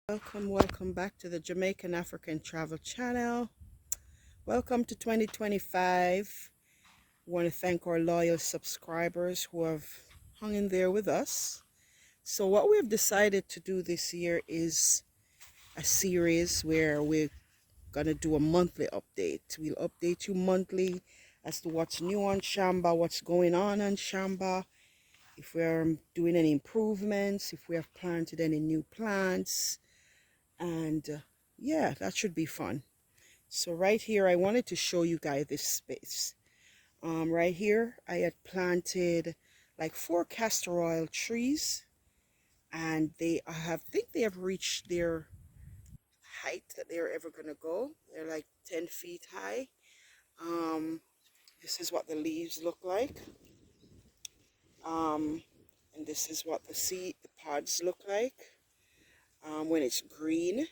Welcome back to the Jamaican African Travel Channel. Welcome to 2025. I want to thank our loyal subscribers who have hung in there with us. So what we've decided to do this year is a series where we're going to do a monthly update. We'll update you monthly as to what's new on Shamba, what's going on Shamba, if we're doing any improvements, if we have planted any new plants, and yeah, that should be fun. So right here I wanted to show you guys this space. Right here I had planted like 4 castor oil trees, and think they have reached their height that they're ever gonna go. They're like 10 feet high. um, this is what the leaves look like, and this is what the pods look like when it's green.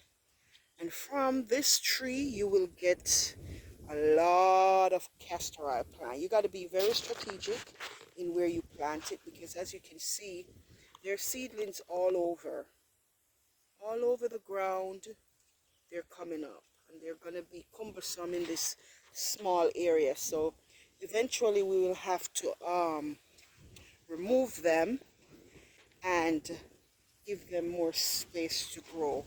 And from this tree, you will get a lot of castor oil plant. You got to be very strategic in where you plant it, because as you can see, there are seedlings all over the ground. They're coming up, and they're going to be cumbersome in this small area. So eventually we will have to remove them and give them more space to grow.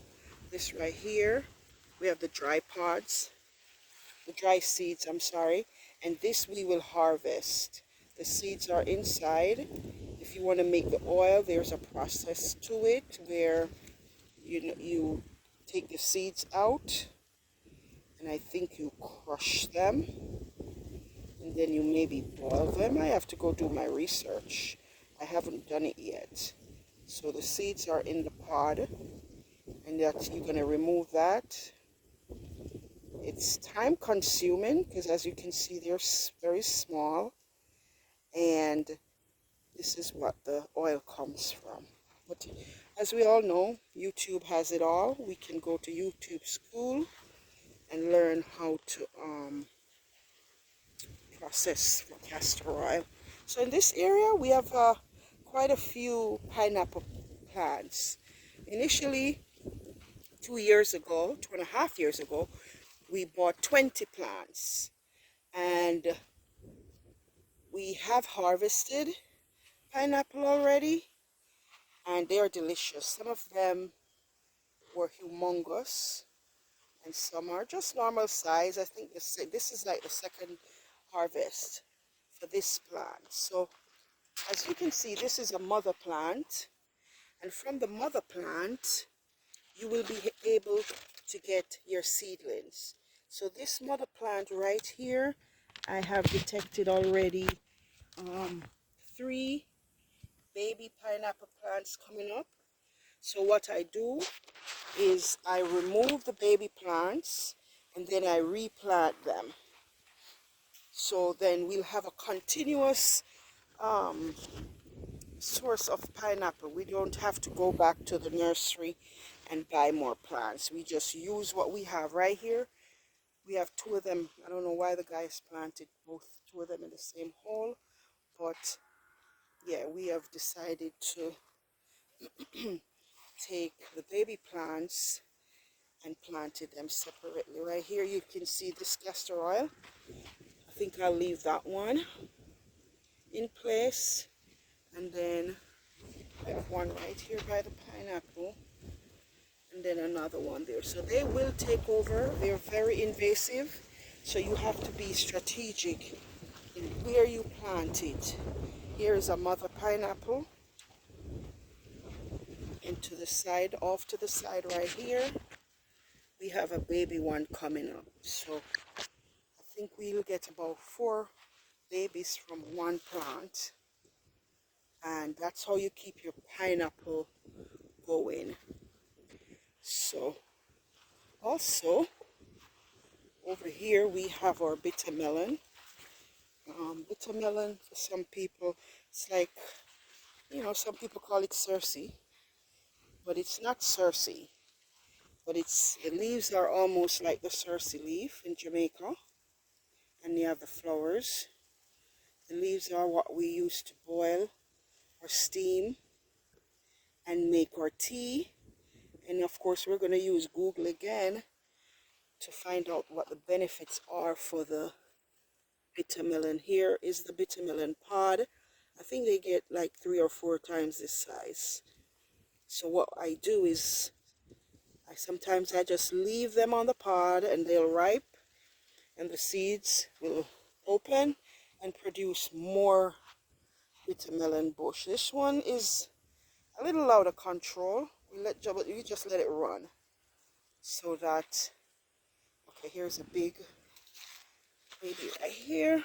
This right here, we have the dry seeds, I'm sorry, and this we will harvest. The seeds are inside. If you want to make the oil, there's a process to it where you take the seeds out, and I think you crush them, and then you maybe boil them. I have to go do my research. I haven't done it yet. So the seeds are in the pod, and that you're going to remove that. It's time consuming because, as you can see, they're very small, and this is what the oil comes from. But as we all know, YouTube has it all. We can go to YouTube school and learn how to process for castor oil. So in this area we have quite a few pineapple plants. Initially 2.5 years ago, we bought 20 plants, and we have harvested pineapple already, and they are delicious. Some of them were humongous, and some are just normal size. I think this is like the second harvest for this plant. So as you can see, this is a mother plant, and from the mother plant you will be able to get your seedlings. So this mother plant right here, I have detected already 3 baby pineapple plants coming up. So what I do is I remove the baby plants and then I replant them. So then we'll have a continuous source of pineapple. We don't have to go back to the nursery and buy more plants. We just use what we have right here. We have 2 of them. I don't know why the guys planted 2 of them in the same hole, but yeah, we have decided to take the baby plants and planted them separately. Right here you can see this castor oil. I think I'll leave that one in place, and then I have one right here by the pineapple, and then another one there. So they will take over. They're very invasive, so you have to be strategic in where you plant it. Here is a mother pineapple, and to the side, off to the side right here, we have a baby one coming up. So I think we'll get about 4 babies from one plant, and that's how you keep your pineapple going. So also over here we have our bitter melon. Bitter melon, for some people, it's like, some people call it Cersei, but it's not Cersei. But the leaves are almost like the Cersei leaf in Jamaica, and you have the flowers. The leaves are what we use to boil or steam and make our tea And of course, we're going to use Google again to find out what the benefits are for the bitter melon. Here is the bitter melon pod. I think they get like 3 or 4 times this size. So what I do is sometimes I just leave them on the pod and they'll ripe, and the seeds will open and produce more bitter melon bush. This one is a little out of control. We just let it run so that, okay, here's a big baby right here.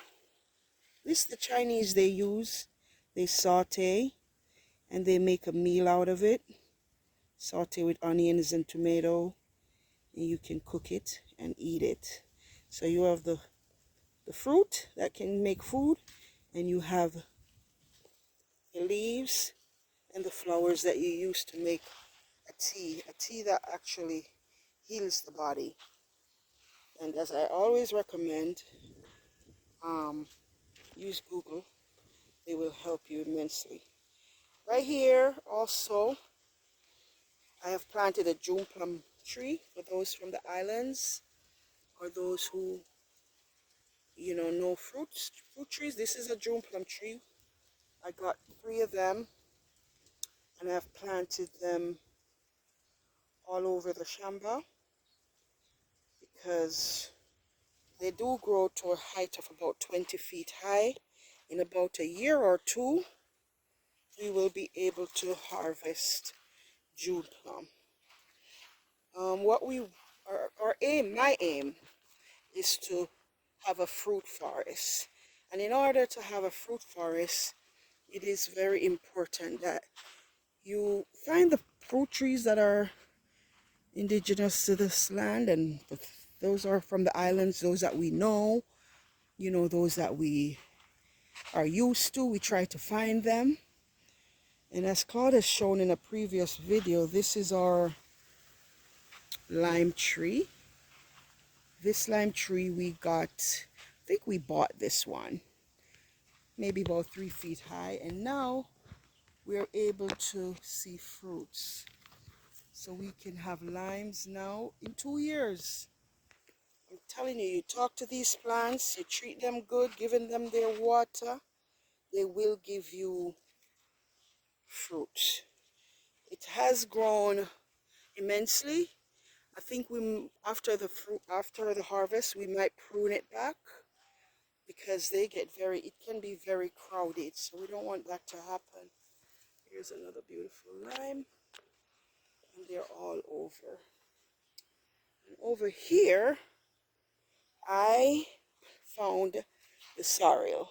This the Chinese they use. They saute and they make a meal out of it. Saute with onions and tomato, and you can cook it and eat it. So you have the fruit that can make food, and you have the leaves and the flowers that you use to make a tea that actually heals the body. And as I always recommend, use Google. They will help you immensely. Right here also, I have planted a June plum tree for those from the islands or those who, you know fruit trees. This is a June plum tree. I got 3 of them, and I've planted them all over the shamba because they do grow to a height of about 20 feet high. In about a year or 2, we will be able to harvest June plum. My aim is to have a fruit forest. And in order to have a fruit forest, it is very important that you find the fruit trees that are indigenous to this land, and those are from the islands, those that we know, those that we are used to. We try to find them. And as Claude has shown in a previous video, this is our lime tree. This lime tree we got, I think we bought this one, maybe about 3 feet high, and now we're able to see fruits. So we can have limes now in 2 years. I'm telling you, you talk to these plants, you treat them good, giving them their water, they will give you fruit. It has grown immensely. I think after the harvest, we might prune it back because it can be very crowded. So we don't want that to happen. Here's another beautiful lime, and they're all over. And over here, I found the sorrel.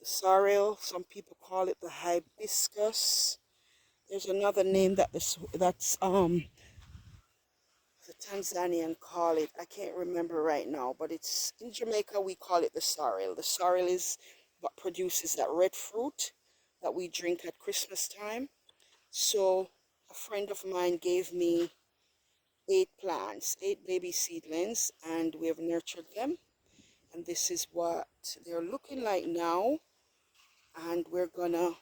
The sorrel, some people call it the hibiscus. There's another name that's the Tanzanian call it. I can't remember right now, but it's in Jamaica we call it the sorrel. The sorrel is what produces that red fruit that we drink at Christmas time. So a friend of mine gave me 8 plants, 8 baby seedlings, and we have nurtured them. And this is what they're looking like now. And we're gonna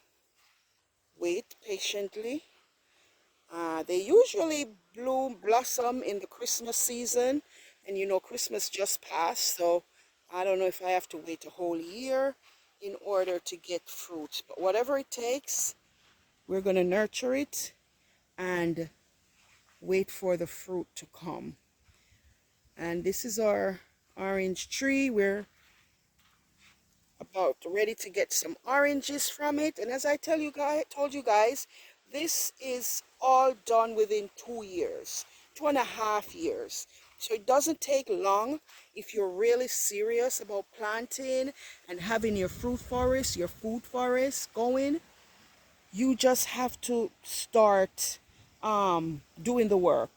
wait patiently. They usually blossom in the Christmas season, and Christmas just passed, so I don't know if I have to wait a whole year in order to get fruit. But whatever it takes, we're going to nurture it and wait for the fruit to come. And this is our orange tree. We're about ready to get some oranges from it, and as I told you guys, this is all done within 2 years, 2.5 years. So it doesn't take long if you're really serious about planting and having your fruit forest, your food forest going. You just have to start doing the work.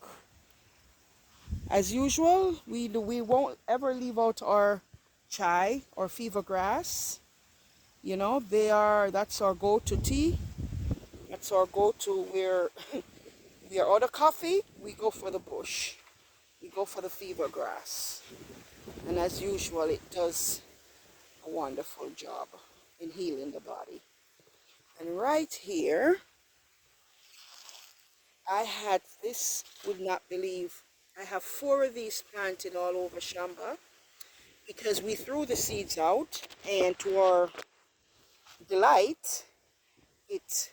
As usual, we won't ever leave out our chai or fever grass. That's our go-to tea. That's our go-to. Where we are out of coffee, we go for the bush. We go for the fever grass. And as usual, it does a wonderful job in healing the body. And right here, I had this, would not believe, I have 4 of these planted all over Shamba because we threw the seeds out, and to our delight, it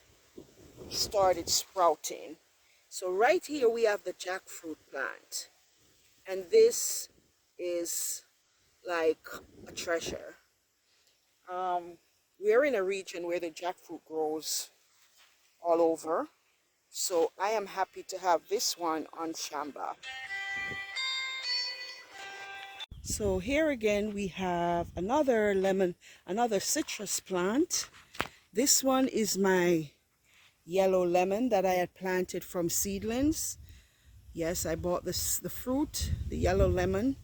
started sprouting. So right here we have the jackfruit plant, and this is like a treasure. We're in a region where the jackfruit grows all over, so I am happy to have this one on Shamba. So here again we have another lemon, another citrus plant. This one is my yellow lemon that I had planted from seedlings. Yes, I bought this, the fruit, the yellow lemon,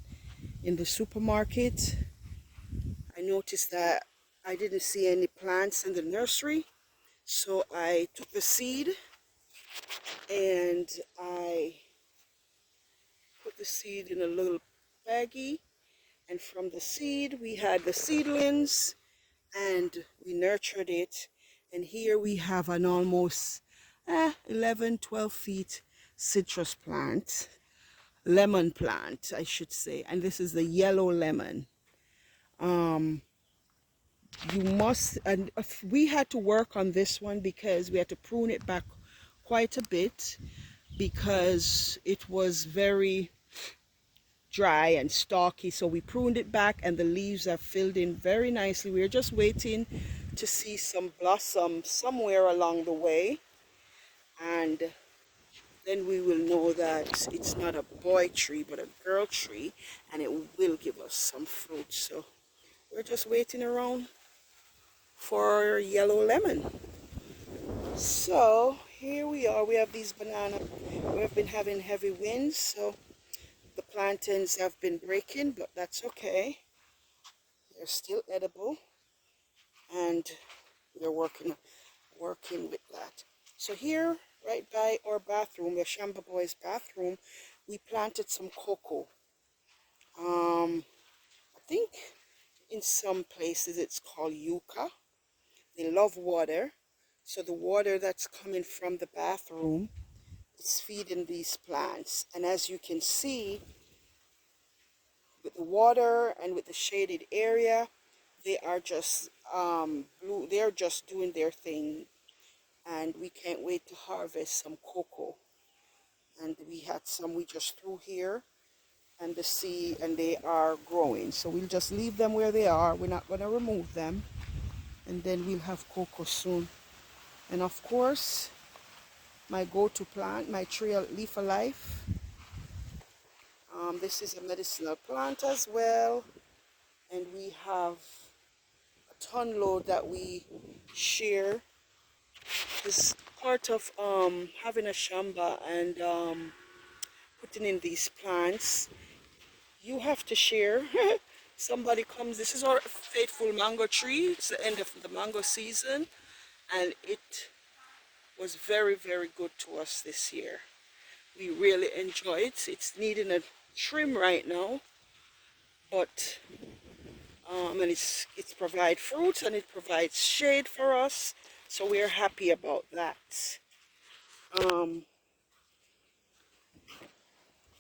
in the supermarket. I noticed that I didn't see any plants in the nursery, so I took the seed and I put the seed in a little baggie, and from the seed we had the seedlings and we nurtured it, and here we have an almost 11-12 feet citrus plant, lemon plant I should say, and this is the yellow lemon. You must, and we had to work on this one because we had to prune it back quite a bit because it was very dry and stalky, so we pruned it back and the leaves are filled in very nicely. We're just waiting to see some blossom somewhere along the way, and then we will know that it's not a boy tree but a girl tree, and it will give us some fruit. So we're just waiting around for yellow lemon. So here we are, we have these bananas. We have been having heavy winds, so the plantains have been breaking, but that's okay. They're still edible, and we're working with that. So here, right by our bathroom, the Shamba Boys bathroom, we planted some cocoa. I think in some places it's called yucca. They love water, so the water that's coming from the bathroom is feeding these plants. And as you can see, with the water and with the shaded area, they are just blue. They're just doing their thing, and we can't wait to harvest some cocoa. And we had some we just threw here, and the seed, and they are growing. So we'll just leave them where they are. We're not going to remove them, and then we'll have cocoa soon. And of course, my go-to plant, my tree leaf of life. This is a medicinal plant as well, and we have a ton load that we share. It's part of having a shamba and putting in these plants. You have to share. Somebody comes, this is our faithful mango tree. It's the end of the mango season, and it was very, very good to us this year. We really enjoy it. It's needing a trim right now, but and it's provide fruits and it provides shade for us, so we're happy about that.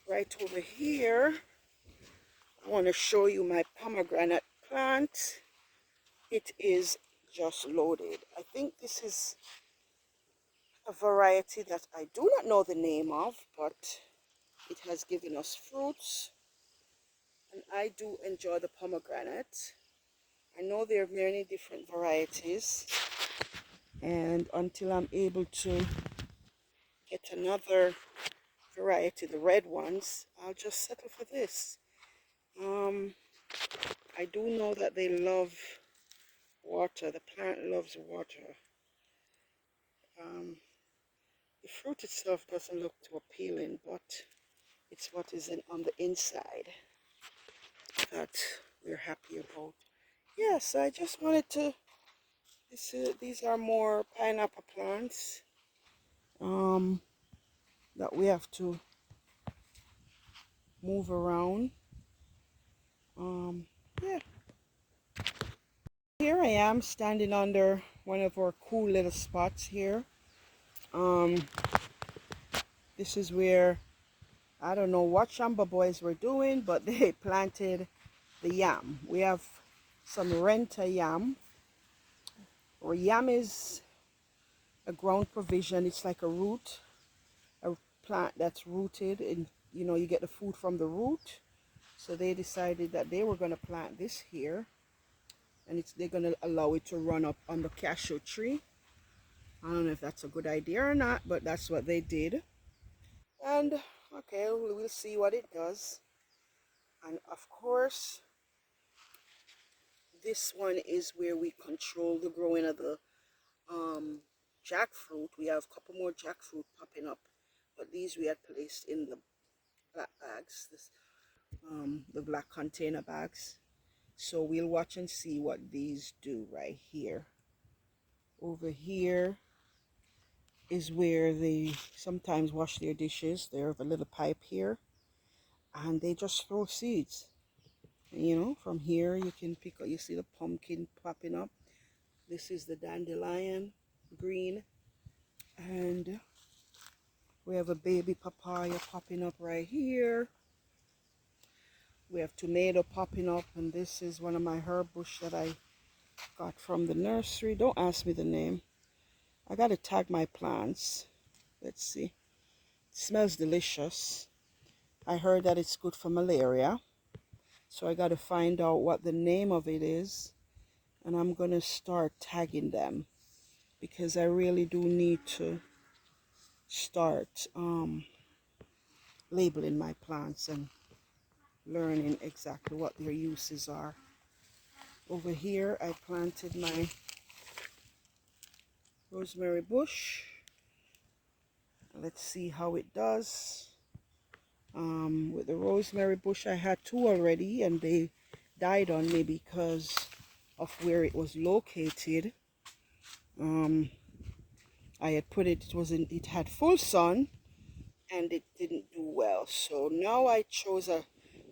Right over here, I want to show you my pomegranate plant. It is just loaded. I think this is a variety that I do not know the name of, but it has given us fruits, and I do enjoy the pomegranate. I know there are many different varieties, and until I'm able to get another variety, the red ones, I'll just settle for this. I do know that they love water. The plant loves water. The fruit itself doesn't look too appealing, but it's what is on the inside that we're happy about. Yes, I just wanted to, these are more pineapple plants that we have to move around. Yeah. Here I am standing under one of our cool little spots here. This is where, I don't know what Shamba boys were doing, but they planted the yam. We have some renta yam. Or yam is a ground provision. It's like a root, a plant that's rooted, and you get the food from the root. So they decided that they were going to plant this here, and they're going to allow it to run up on the cashew tree. I don't know if that's a good idea or not, but that's what they did. And okay, we'll see what it does. And of course, this one is where we control the growing of the um, jackfruit. We have a couple more jackfruit popping up, but these we had placed in the black bags, the black container bags. So we'll watch and see what these do right here. Over here is where they sometimes wash their dishes. They have a little pipe here, and they just throw seeds. And, from here you can pick up, you see the pumpkin popping up. This is the dandelion green, and we have a baby papaya popping up right here. We have tomato popping up, and this is one of my herb bush that I got from the nursery. Don't ask me the name. I got to tag my plants. Let's see. It smells delicious. I heard that it's good for malaria. So I got to find out what the name of it is. And I'm going to start tagging them, because I really do need to start labeling my plants and learning exactly what their uses are. Over here I planted my rosemary bush. Let's see how it does. With the rosemary bush, I had two already, and they died on me because of where it was located. I had put it, it had full sun, and it didn't do well. So now I chose a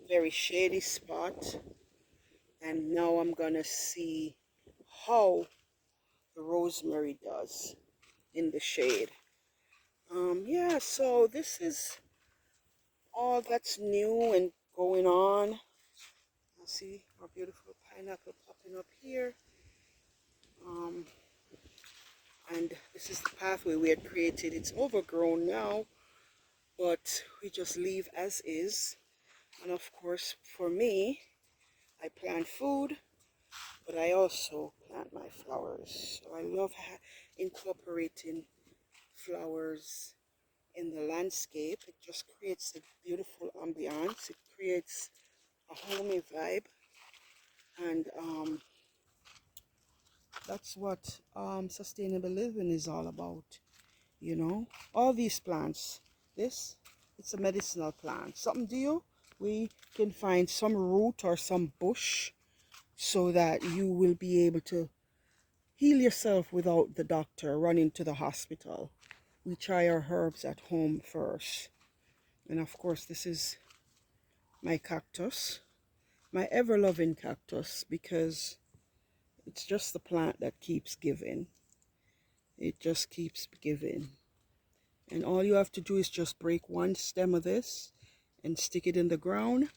very shady spot, and now I'm gonna see how the rosemary does in the shade. Yeah, so this is all that's new and going on. See our beautiful pineapple popping up here. And this is the pathway we had created. It's overgrown now, but we just leave as is. And of course, for me, I plant food, but I also plant my flowers. So I love incorporating flowers in the landscape. It just creates a beautiful ambiance. It creates a homey vibe, and that's what sustainable living is all about. All these plants, it's a medicinal plant. Something deal, we can find some root or some bush so that you will be able to heal yourself without the doctor running to the hospital. We try our herbs at home first. And of course, this is my cactus, my ever-loving cactus, because it's just the plant that keeps giving. It just keeps giving. And all you have to do is just break one stem of this and stick it in the ground.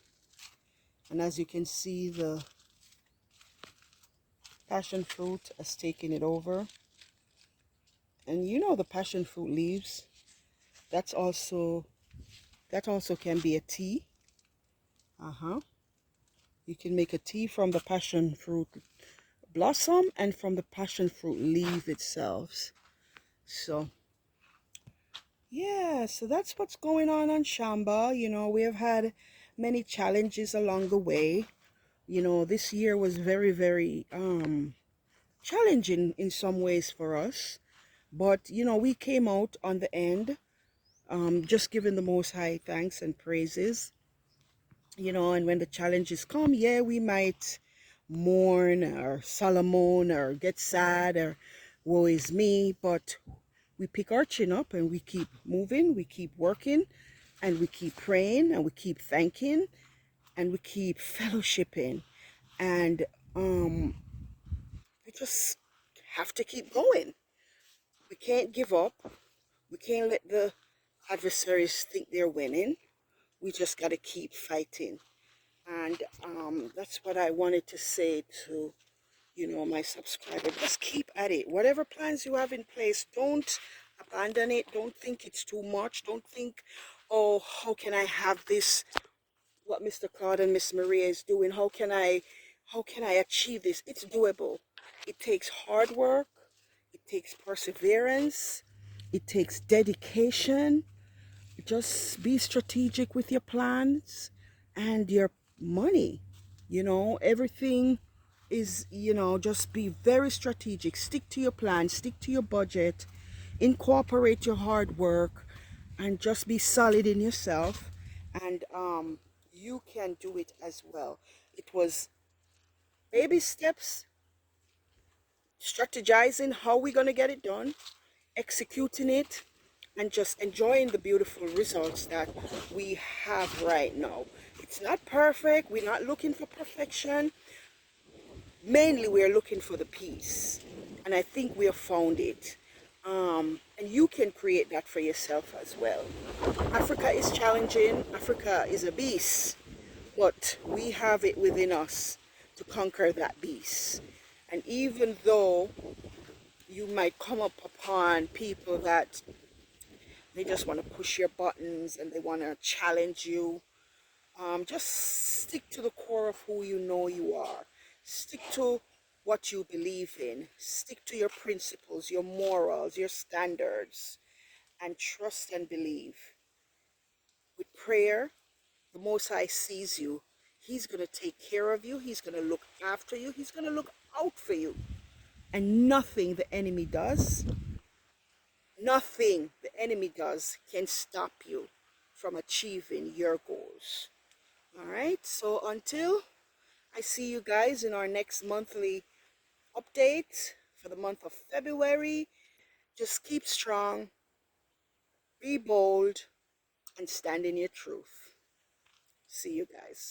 And as you can see, the passion fruit has taken it over. And the passion fruit leaves, that also can be a tea. You can make a tea from the passion fruit blossom and from the passion fruit leaf itself. So yeah, so that's what's going on Shamba. We have had many challenges along the way. This year was very, very challenging in some ways for us. But, we came out on the end, just giving the Most High thanks and praises. And when the challenges come, yeah, we might mourn or Solomon or get sad or woe is me, but we pick our chin up and we keep moving, we keep working, and we keep praying, and we keep thanking, and we keep fellowshipping, and we just have to keep going. We can't give up. We can't let the adversaries think they're winning. We just got to keep fighting. And that's what I wanted to say to, my subscriber. Just keep at it. Whatever plans you have in place, don't abandon it. Don't think it's too much. Don't think, oh, how can I have this? What Mr. Claude and Miss Maria is doing. How can I achieve this? It's doable. It takes hard work. It takes perseverance. It takes dedication. Just be strategic with your plans and your money. Everything is, just be very strategic. Stick to your plan, stick to your budget, incorporate your hard work, and just be solid in yourself. And you can do it as well. It was baby steps, strategizing how we're going to get it done, executing it, and just enjoying the beautiful results that we have right now. It's not perfect. We're not looking for perfection. Mainly, we're looking for the peace. And I think we have found it. And you can create that for yourself as well. Africa is challenging. Africa is a beast. But we have it within us to conquer that beast. And even though you might come up upon people that they just want to push your buttons and they want to challenge you, just stick to the core of who you know you are. Stick to what you believe in. Stick to your principles, your morals, your standards, and trust and believe. With prayer, the Most High sees you. He's going to take care of you. He's going to look after you. He's going to look out for you. And nothing the enemy does, nothing the enemy does can stop you from achieving your goals. All right. So until I see you guys in our next monthly update for the month of February, just keep strong, be bold, and stand in your truth. See you guys.